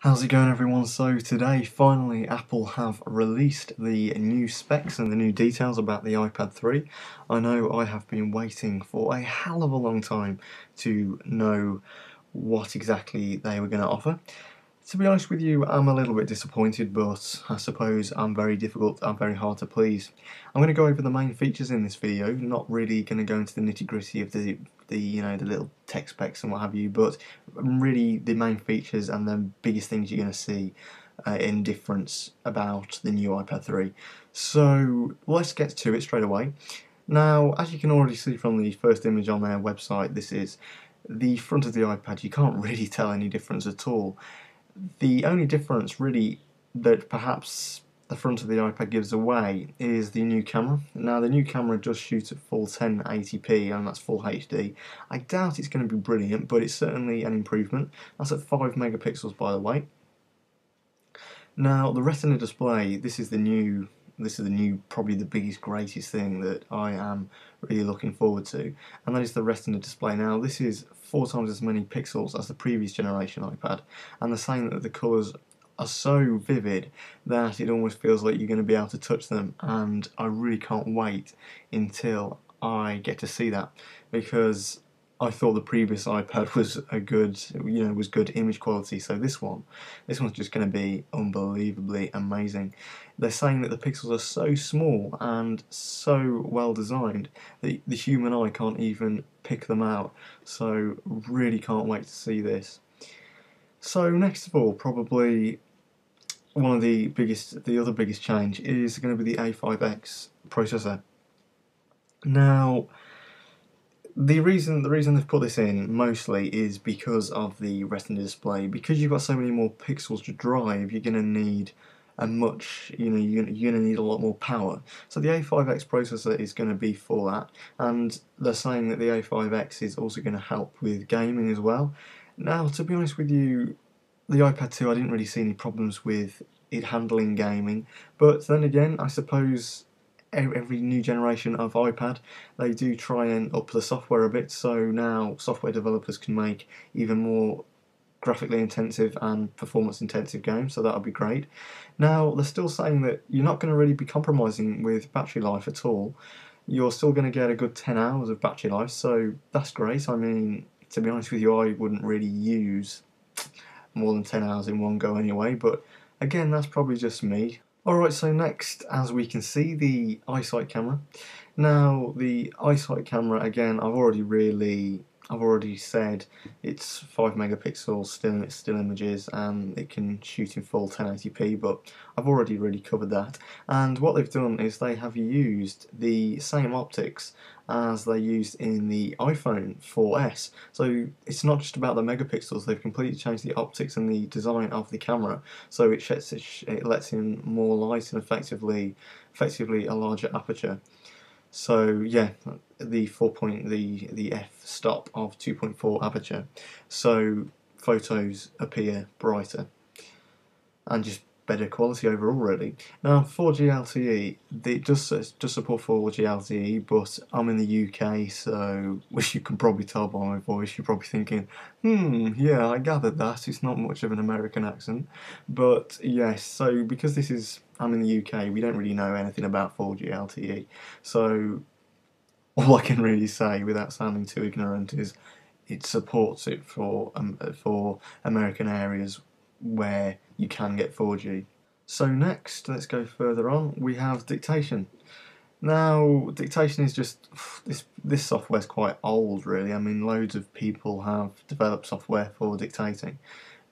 How's it going, everyone? So today finally Apple have released the new specs and the new details about the iPad 3. I know I have been waiting for a hell of a long time to know what exactly they were going to offer. To be honest with you, I'm a little bit disappointed, but I suppose I'm very difficult, I'm very hard to please. I'm going to go over the main features in this video, not really going to go into the nitty-gritty of the little tech specs and what have you, but really the main features and the biggest things you're going to see in difference about the new iPad 3. So let's get to it straight away. Now, as you can already see from the first image on their website, this is the front of the iPad. You can't really tell any difference at all. The only difference really that perhaps the front of the iPad gives away is the new camera. Now the new camera does shoot at full 1080p and that's full HD. I doubt it's going to be brilliant, but it's certainly an improvement. That's at 5 megapixels, by the way. Now the Retina display, this is the new, probably the biggest, greatest thing that I am really looking forward to, and that is the Retina display. Now this is 4 times as many pixels as the previous generation iPad, and they're saying that the colours are so vivid that it almost feels like you're going to be able to touch them, and I really can't wait until I get to see that, because I thought the previous iPad was a good, was good image quality. So this one's just going to be unbelievably amazing. They're saying that the pixels are so small and so well designed that the human eye can't even pick them out. So really can't wait to see this. So next of all, probably one of the other biggest change is going to be the A5X processor. Now, the reason they've put this in mostly is because of the Retina display. Because you've got so many more pixels to drive, you're going to need you're going to need a lot more power. So the A5X processor is going to be for that, and they're saying that the A5X is also going to help with gaming as well. Now, to be honest with you, the iPad 2, I didn't really see any problems with it handling gaming, but then again, I suppose every new generation of iPad, they do try and up the software a bit, so now software developers can make even more graphically intensive and performance intensive games, so that'll be great. Now, they're still saying that you're not going to really be compromising with battery life at all. You're still going to get a good 10 hours of battery life, so that's great. I mean, to be honest with you, I wouldn't really use more than 10 hours in one go anyway, but again, that's probably just me. Alright, so next, as we can see, the iSight camera. Now, the iSight camera, again, I've already said it's 5 megapixels, still images, and it can shoot in full 1080p, but I've already really covered that. And what they've done is they have used the same optics as they used in the iPhone 4S. So it's not just about the megapixels, they've completely changed the optics and the design of the camera, so it lets in more light and effectively a larger aperture. So yeah, the f-stop of 2.4 aperture, so photos appear brighter and just better quality overall, really. Now, 4G LTE, it does support 4G LTE, but I'm in the UK, so which you can probably tell by my voice, you're probably thinking, yeah, I gathered that, it's not much of an American accent. But yes, so because I'm in the UK, we don't really know anything about 4G LTE, so all I can really say without sounding too ignorant is it supports it for American areas where you can get 4G. So next, let's go further on, we have dictation. Now, dictation is just, this software is quite old, really. I mean, loads of people have developed software for dictating.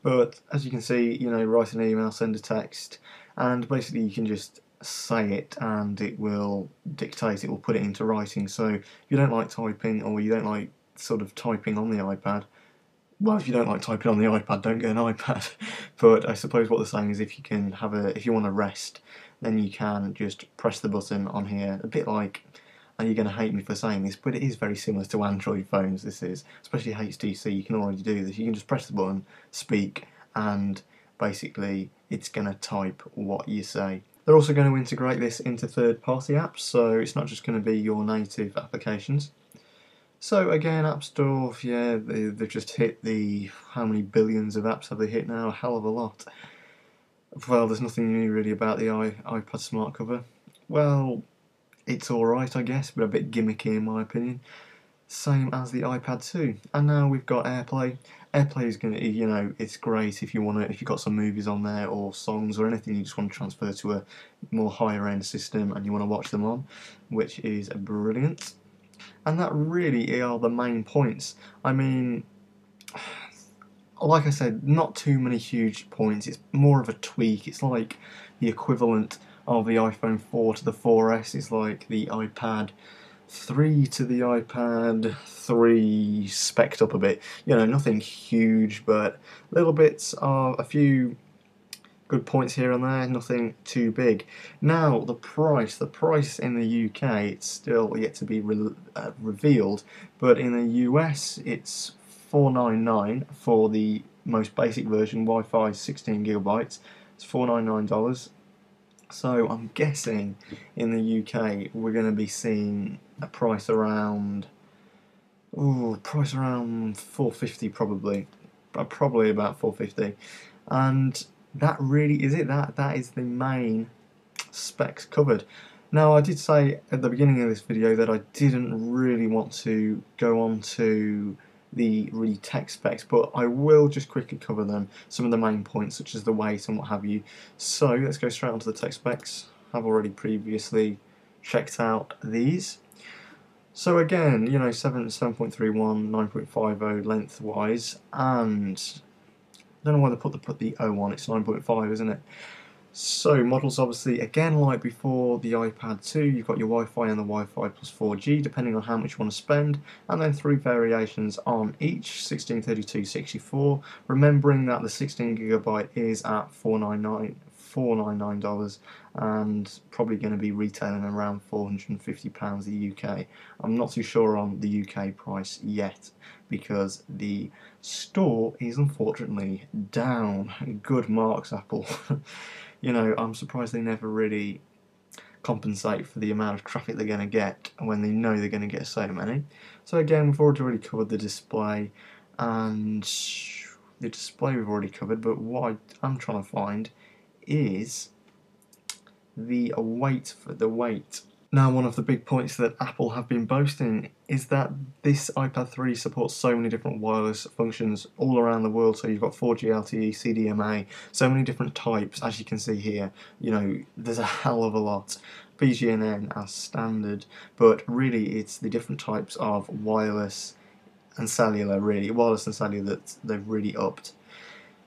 But as you can see, write an email, send a text, and basically you can just say it and it will dictate, it will put it into writing. So if you don't like typing, or you don't like sort of typing on the iPad, well, if you don't like typing on the iPad, don't get an iPad. But I suppose what they're saying is if you want to rest, then you can just press the button on here, a bit like, and you're going to hate me for saying this, but it is very similar to Android phones, this is, especially HTC, you can already do this. You can just press the button, speak, and basically it's going to type what you say. They're also going to integrate this into third-party apps, so it's not just going to be your native applications. So again, App Store, yeah, they've just hit the, how many billions of apps have they hit now? A hell of a lot. Well, there's nothing new really about the iPad Smart Cover. Well, it's alright, I guess, but a bit gimmicky in my opinion. Same as the iPad 2. And now we've got AirPlay. AirPlay is gonna, it's great if if you've got some movies on there or songs or anything you just want to transfer to a more higher end system and you want to watch them on, which is brilliant. And that really are the main points. I mean, like I said, not too many huge points. It's more of a tweak. It's like the equivalent of the iPhone 4 to the 4S. It's like the iPad 3 to the iPad 3 specced up a bit. Nothing huge, but little bits of a few good points here and there, nothing too big. Now, the price in the UK, it's still yet to be revealed, but in the US, it's $499 for the most basic version, Wi-Fi 16 gigabytes. It's $499. So I'm guessing in the UK we're going to be seeing a price around, $450 probably, probably about $450, and that really is it. That is the main specs covered. Now, I did say at the beginning of this video that I didn't really want to go on to the really tech specs, but I will just quickly cover them, some of the main points such as the weight and what have you. So let's go straight onto the tech specs. I've already previously checked out these. So again, 7.31, 9.50 lengthwise, and I don't know why they put the O on, it's 9.5, isn't it? So, models obviously, again, like before the iPad 2, you've got your Wi-Fi and the Wi-Fi plus 4G, depending on how much you want to spend, and then 3 variations on each, 16, 32, 64, remembering that the 16GB is at $499, and probably going to be retailing around £450 the UK. I'm not too sure on the UK price yet, because the store is unfortunately down. Good marks, Apple. I'm surprised they never really compensate for the amount of traffic they're going to get when they know they're going to get so many. So again, we've already covered the display, and the display we've already covered, but what I'm trying to find is the weight for the weight. Now, one of the big points that Apple have been boasting is that this iPad 3 supports so many different wireless functions all around the world. So you've got 4G LTE, CDMA, so many different types, as you can see here. There's a hell of a lot. BGNN as standard, but really it's the different types of wireless and cellular, that they've really upped.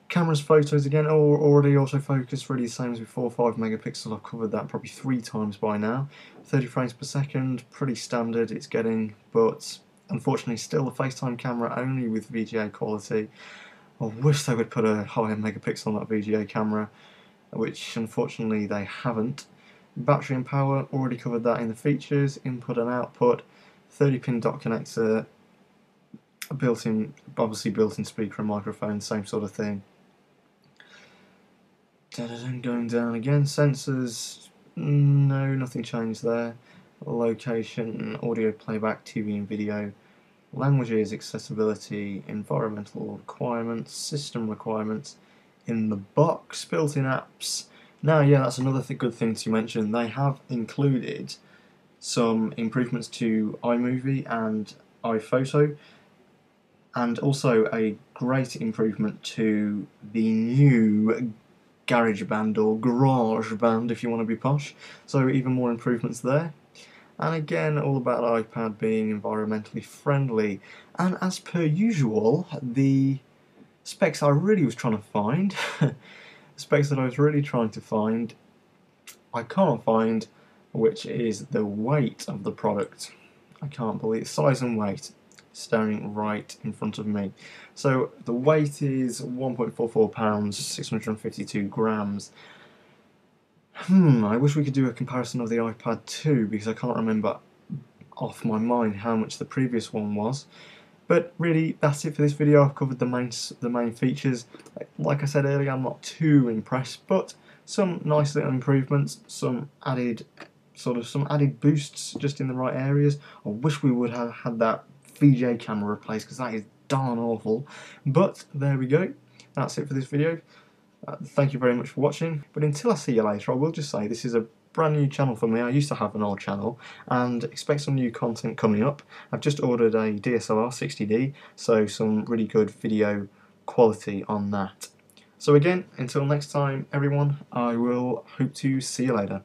Cameras, photos again, already autofocus, really the same as before, 5 megapixels. I've covered that probably 3 times by now. 30 frames per second, pretty standard it's getting, but unfortunately still a FaceTime camera only with VGA quality. I wish they would put a higher megapixel on that VGA camera, which unfortunately they haven't. Battery and power, already covered that in the features. Input and output, 30-pin dock connector, obviously built-in speaker and microphone, same sort of thing. Going down again, sensors, no, nothing changed there. Location, audio playback, TV and video, languages, accessibility, environmental requirements, system requirements, in the box, built-in apps. Now, yeah, that's another good thing to mention. They have included some improvements to iMovie and iPhoto, and also a great improvement to the new GarageBand, or GarageBand if you want to be posh, so even more improvements there. And again, all about iPad being environmentally friendly, and as per usual, the specs I really was trying to find, the specs that I was really trying to find, I can't find, which is the weight of the product. I can't believe size and weight, staring right in front of me. So the weight is 1.44 pounds, 652 grams. I wish we could do a comparison of the iPad 2 because I can't remember off my mind how much the previous one was. But really, that's it for this video. I've covered the main features. Like I said earlier, I'm not too impressed, but some nice little improvements, some added boosts just in the right areas. I wish we would have had that VGA camera replaced, because that is darn awful. But there we go. That's it for this video. Thank you very much for watching. But until I see you later, I will just say this is a brand new channel for me. I used to have an old channel, and expect some new content coming up. I've just ordered a DSLR 60D, so some really good video quality on that. So again, until next time everyone, I will hope to see you later.